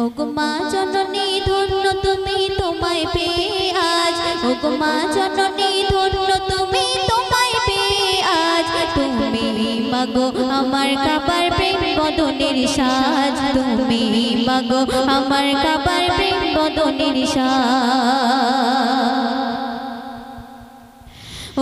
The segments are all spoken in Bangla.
ওগো মা জননী ধন্য তুমি তোমায় পেয়ে আজ, ওগো মা জননী ধন্য তুমি তোমায় পেয়ে আজ। তুমি মাগো আমার কাবার প্রেম বদনের সাজ, তুমি মাগো আমার কাবার প্রেম বদনের সাজ।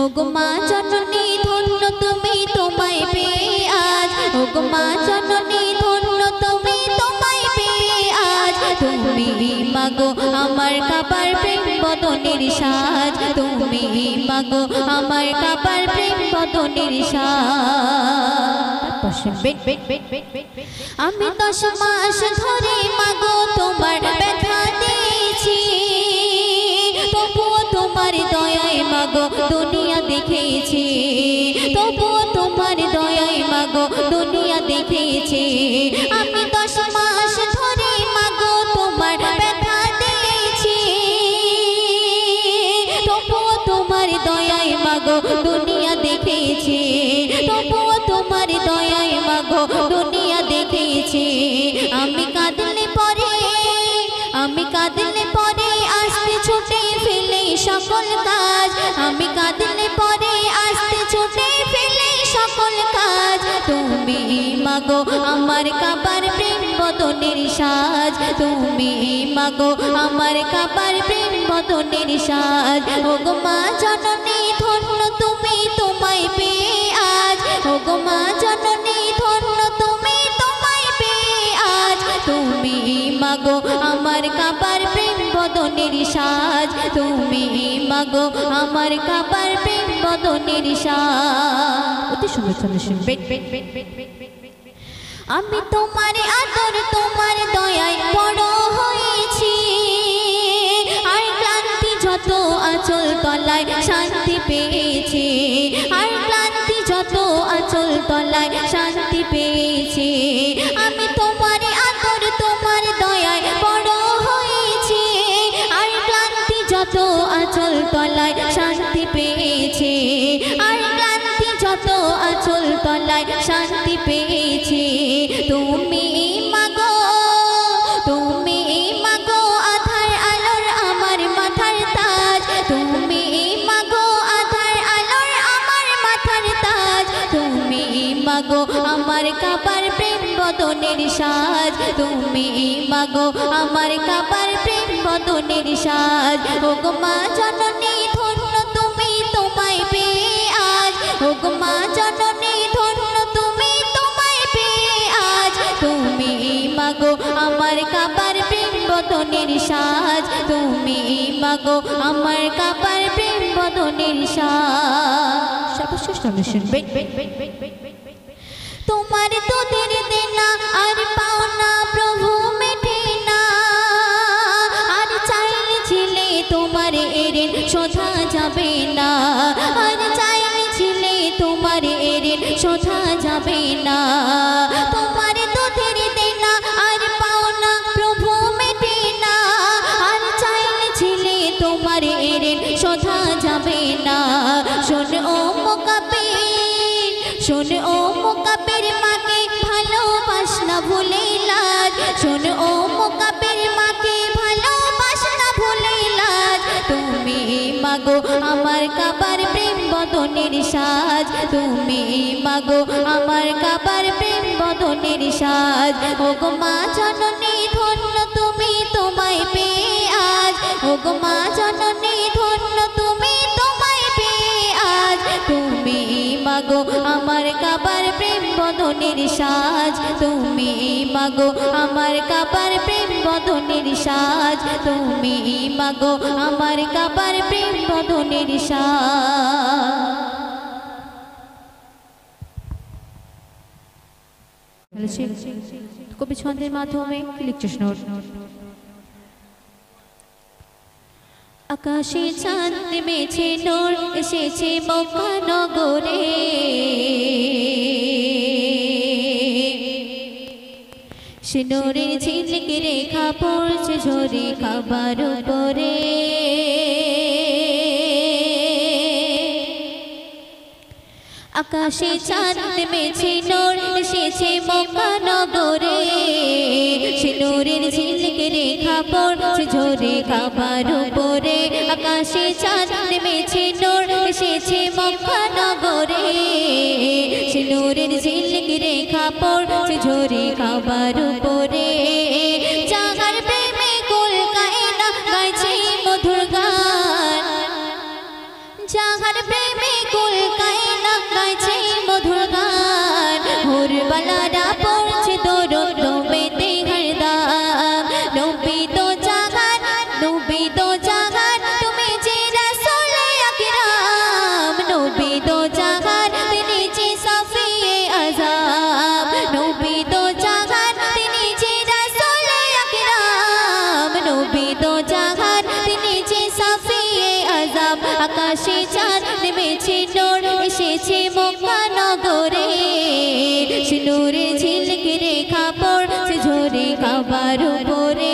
ওগো মা জননী ধন্য তুমি তোমায় পেয়ে আজ, ওগো মা জননী ধন্য তুমি তোমায় পেয়ে আজ। তুমি মাগো আমার কাবার প্রেম বদনের সাজ, তুমি মাগো আমার কাবার প্রেম বদনের সাজ। আমি 10 মাস ধরে মাগো তোমার ব্যথা দিয়েছি, তবুও তোমার দয়ায় মাগো দুনিয়া দেখেছি, তবুও তোমার দয়ায় মাগো দুনিয়া দেখেছি। আমি 10 মাস ধরে মাগো তোমার ব্যথা দিয়েছি, তবুও তোমার দয়ায় মাগো দুনিয়া দেখেছি, তবুও তোমার দয়ায় মাগো দুনিয়া দেখেছি। আমি কাঁদলে পরে, আমি কাঁদলে পরে আসতে ছুটে ফেলে সকল কাজ, আমি কাঁদলে পরে আসতে ছুটে ফেলে সকল কাজ। তুমি মাগো আমার কাবার প্রেম বদনের সাজ, তুমি মাগো আমার কাবার প্রেম বদনের সাজ। ওগো মা জননী ধন্য তুমি তোমায় পেয়ে আজ, ওগো মা জননী ধন্য তুমি তোমায় পেয়ে আজ। তুমি মাগো আমার কাবার প্রেম বদনের সাজ, তুমি মাগো আমার কাবার প্রেম বদনের সাজ। অতি সুন্দর সুন্দর শুনবে। আমি তোমার আদর তোমার দয়ায় বড় হয়েছি, আর ক্লান্তি যত আঁচল তলায় শান্তি পেয়েছি, আর ক্লান্তি যত আঁচল তলায় শান্তি পেয়েছি। আমি তোমার আদর তোমার দয়ায় বড় হয়েছি, আর ক্লান্তি যত আঁচল তলায় শান্তি পেয়েছি, আর ক্লান্তি যত আঁচল তলায় শান্তি পেয়েছি। তুমি মাগো, তুমি মাগো আধার আলোর আমার মাথার তাজ, তুমি মাগো আধার আলোর আমার মাথার তাজ। তুমি মাগো আমার কাবার প্রেম বদনের সাজ, তুমি মাগো আমার কাবার প্রেম বদনের সাজ। ওগো মা জননী ধন্য তুমি তোমায় পেয়ে আজ, ওগো মা জননী ধন্য তুমি তোমায় পেয়ে আজ। তুমি মাগো আমার কাবার প্রেম বদনের সাজ, তুমি মাগো আমার কাবার প্রেম বদনের সাজ। সর্বশ্রেষ্ঠ শুনবে। তোমার তোদের দেনা আর পাওনা প্রভু মেটে না, আর চাইলে ছিলে তোমার এরেন শোধা যাবে না, আর চাইলে ছিলে তোমার এরেন শোধা যাবে না। তোমার তোদের দেনা আর পাওনা প্রভু মেটে না, আর চাইলে ছিলে তোমার এরেন শোধা যাবে না। শোন ও মোকাব্বির, শোন ও মোকাব্বির মাকে ভালোবাস না ভুলে লাজ, শোন ও মোকাব্বির মাকে ভালোবাস না ভুলে লাজ। তুমি মাগো আমার কাবার প্রেম বদনের সাজ, তুমি মাগো আমার কাবার প্রেম বদনের সাজ। ওগো মা জননী ধন্য তুমি তোমায় পেয়ে আজ, ওগো মা জননী ধন্য তুমি তোমায় পেয়ে আজ। তুমি মাগো আমার কাবার প্রেম বদনের সাজ, তুমি মাগো আমার কাবার প্রেম বদনের সাজ, তুমি মাগো আমার কাবার প্রেম বদনের সাজ। কবি ছন্দের মাধ্যমে কি লিখছে শোনো। আকাশে চাঁদ নেমেছে নূর এসেছে মক্কা নগরে, সে নূরের ঝিলকে রেখা পড়ছে ঝরে খাবার উপরে। আকাশে চাঁদ নেমেছে নূর এসেছে মক্কা নগরে, সে নূরের ঝিলকে রেখা পড়ছে ঝরে কাবার উপরে আকাশে চাঁদ নেমেছে নূর এসেছে মক্কা নগরে সে নূরের ঝিলিক রেখা পড়ছে ঝরে কাবার উপরে যাহার প্রেমে কুল কায়না গাইছে মধুর গান যাহার প্রেমে কুল কায়না গাইছে মধুর গান হুরবালারা পড়ছে দরুদ দমেতে হরদম নবী তো জাগান তুমি যে রাসূল আকরাম নবী তো জাগান তিনি যে সাফিয়ে আযম নবী তো জাগান তিনি যে রাসূল আকরাম নবী তো জাগান তিনি যে সাফিয়ে আযম আকাশে চাঁদ নেমেছে নূর এসেছে মক্কা নগরে সে নূরের ঝিলিক রেখা পড়ছে ঝরে কাবার উপরে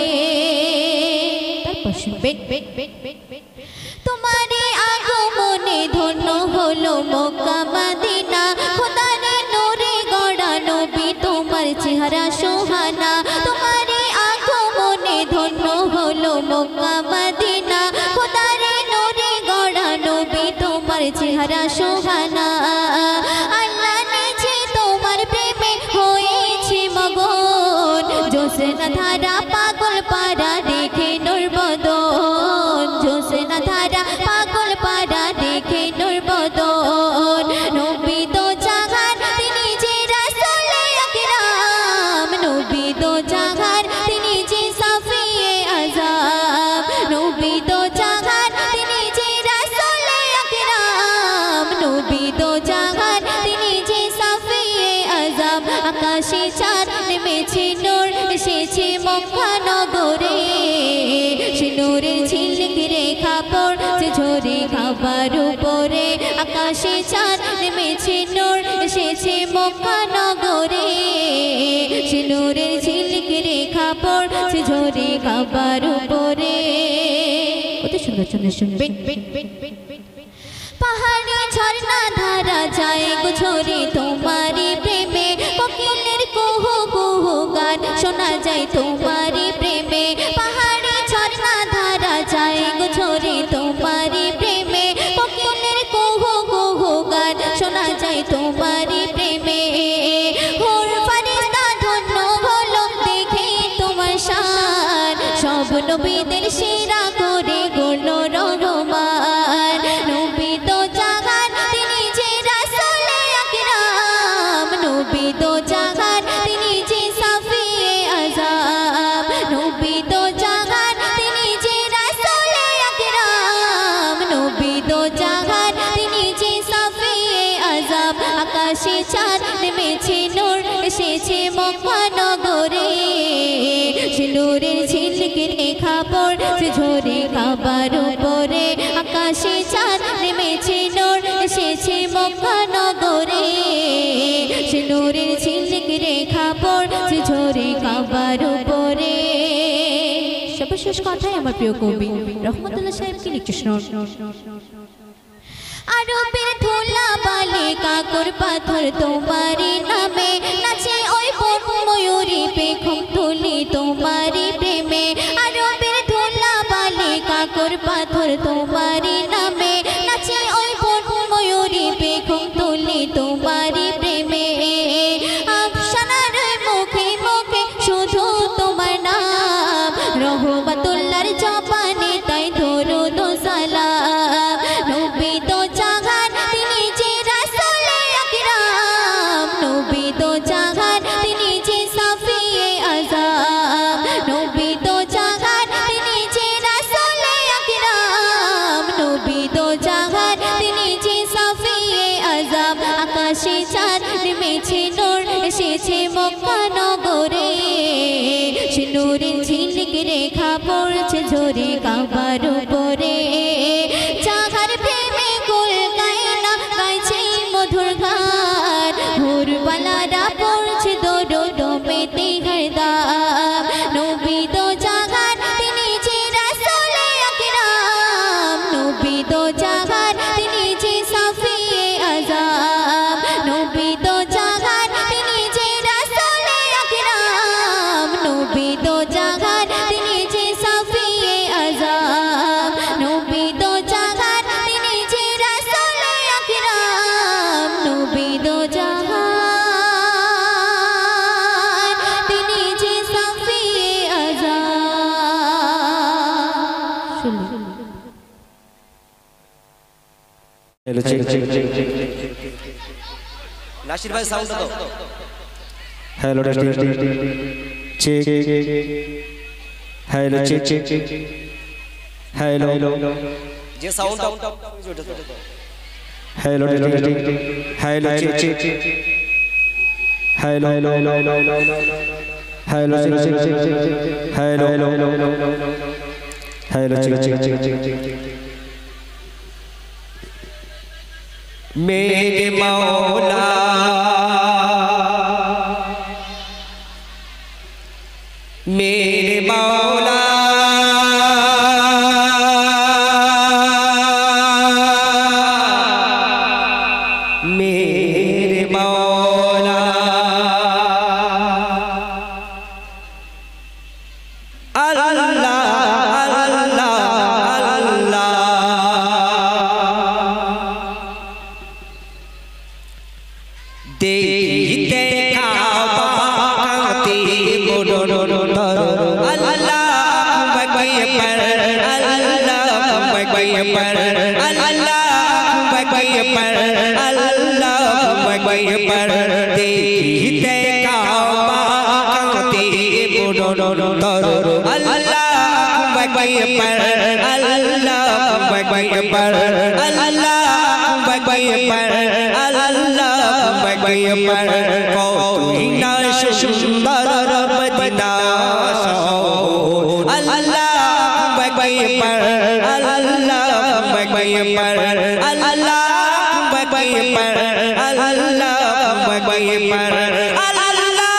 তোমারে আগমনে ধন্য হলো মক্কা মদিনা খোদারে নূরে গড়া নবী তোমার চেহারা সোহানা তোমারে আগমনে ধন্য হলো মক্কা মদিনা খোদারে নূরে গড়া নবী তোমার চেহারা সোহানা আল্লাহ নিজে তোমার প্রেমে হয়েছে মগন জোসনা ধারা পাগল পারা দেখে নূর বদন জোসনা ধারা পাগল পারা দেখে নূর বদন নবী তো জাগান তিনি যে রাসূল আকরাম নবী তো জাগান তিনি যে সাফিয়ে আযম নবী তো জাগান তিনি যে রাসূল আকরাম নবী তো জাগান তিনি যে সাফিয়ে আযম আকাশে চাঁদ নেমেছে নূর এসেছে মক্কা নগরে সে নূরের ঝিলিক রেখা পড়ছে ঝরে কাবার উপরে আকাশে চাঁদ নেমেছে নূর এসেছে মক্কা নগরে সে নূরের ঝিলিক রেখা পড়ছে ঝরে কাবার উপরে কত সুন্দর সুন্দর শুনবেন পাহাড়ি ঝর্ণা ধারা যায় গো ঝরে তোমারি প্রেমে কোকিলের কুহু কুহু গান শোনা যায় তোমারি প্রেমে পাহাড়ি ঝর্ণা ধারা যায় গো ঝরে তোমারি প্রেমে কোকিলের কুহু কুহু গান শোনা যায় তোমারি প্রেমে হুর ফারিস্তা ধন্য হলো দেখে তোমার শান সব নবীদের সেরা করে গণ রহমান নবী তো জাগান তিনি যে রাসূল আকরাম নবী তো জাগান তিনি যে সাফিয়ে আযম নবী তো জাগান তিনি যে রাসূল আকরাম নবী তো জাগান তিনি যে সাফিয়ে আযম আকাশে চাঁদ নেমেছে নূর এসেছে মক্কা নগরে সে নূরের ঝিলিক রেখা পড়ছে ঝরে কাবার উপরে আকাশে চাঁদ নেমেছে নূর এসেছে মক্কা নগরে সে নূরের ঝিলিক রেখা পড়ছে ঝরে কাবার উপরে সর্বশেষ কথাই আমার প্রিয় কবি রহমতুল্লাহ সাহেবকে লিখতে শোনান আরবের ধুলা বালি কাকর পাথর তোমারি নামে নাচে ওই বন ময়ূরী পেখম তুলি তোমারি প্রেমে আরবের ধুলা বালি কাকর পাথর তোমারি নামে নাচে ওই বন ময়ূরী পেখম তুলি তোমারি প্রেমে আফসানার মুখে মুখে শুধু তোমার নাম রহমতুল্লাহর জবানে তাই দরুদ ও সালাম নবী তো জাগান তিনি যে রাসূল আকরাম নবী তো জাগান তিনি যে সাফিয়ে আযম নবী তো জাগান তিনি যে রাসূল আকরাম নবী তো জাগান তিনি যে সাফিয়ে আযম আকাশে চাঁদ নেমেছে নূর এসেছে মক্কা নগরে সে নূরের ঝিলিক রেখা পড়ছে ঝরে কাবার উপরে যাহার প্রেমে কুল কায়না গাইছে মধুর গান হুরবালারা পড়ছে দরুদ দমেতে হরদম নবী তো জাগান তিনি যে রাসূল আকরাম নবী তো জাগান তিনি যে সাফিয়ে আযম নবী তো জাগান তিনি যে রাসূল আকরাম নবী তো জাগান তিনি हेलो चेक नासिर भाई साउंड दो hello testing check hello check hello जे sound hello testing hello check hello hello hello hello मेरे मौला मेरे मौला मेरे मौला देखते काबाती मुडर अल्लाह बगै पर अल्लाह बगै पर अल्लाह बगै पर अल्लाह बगै पर देखते काबाती मुडर अल्लाह बगै पर अल्लाह बगै पर अल्लाह बगै पर अल्लाह बगै पर कोई ना सुंदर मदीना अल्लाह बगै पर अल्लाह बगै पर अल्लाह बगै पर अल्लाह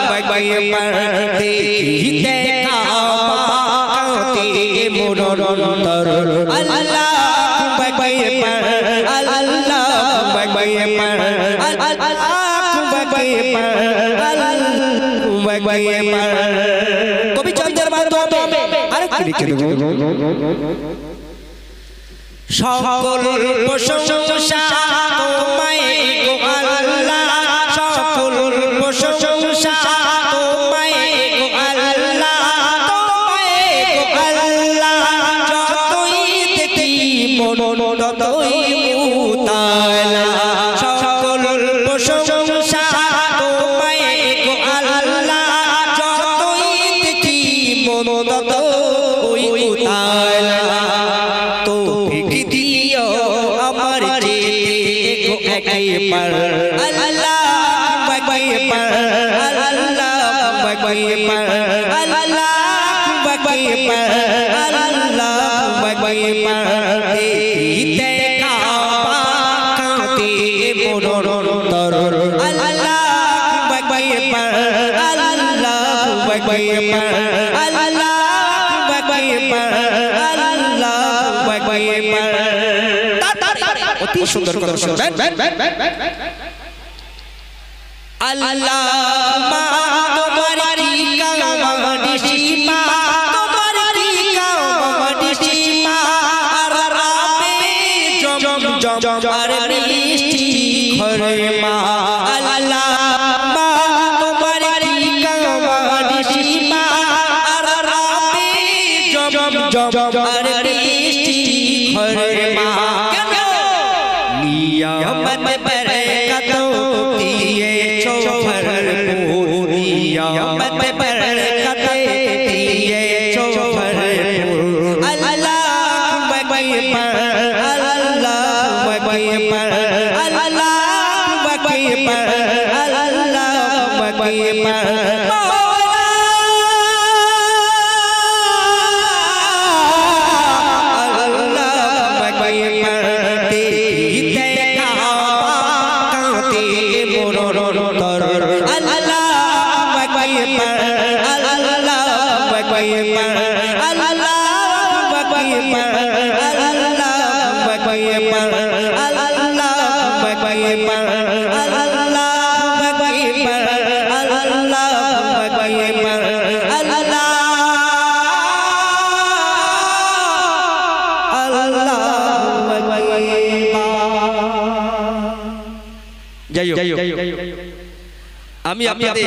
बगै पर देखते काबाती मुडर अल्लाह बगै पर अल्लाह बगै पर अल्लाह बगै पर अल्लाह बगै पर कवि चंद्र माधव আরেকটু লিখে দেব সকল প্রশংসা তোমায় গো আল্লাহ সকল প্রশংসা সকল প্রশংসা তোমায় গো আল্লাহ যতই দেখি মন ততই উতালা তৌফিক দিও আমার যেতে গো একবার আল্লাহ বগৈ पर अल्लाह बगै पर अल्लाह बगै पर अल्लाह बगै पर देखते काबा कांते मुडर अल्लाह बगै पर अल्लाह बगै पर अल्लाह बगै पर अल्लाह बगै पर অতি সুন্দর কথা শুনবেন अल्लाह तुम्हारी कामनिशी मा तुम्हारी कामनिशी मा अरराबे जम अरनिशी घरे मा अल्लाह तुम्हारी कामनिशी मा अरराबे जम अरनिशी घरे मा नियामत बरकतों दिए नियामत बरकत दिए अल्लाह बगै पर अल्लाह बगै पर अल्लाह बगै पर अल्लाह बगै पर अल्लाह बगै पर देखते काबा कांते मुडर अल्लाह बगै पर अल्लाह बगै पर अल्लाह बगै पर अल्लाह बगै पर अल्लाह बगै पर अल्लाह बगै पर अल्लाह बगै पर अल्लाह बगै पर যাই হোক আমি আপনাদের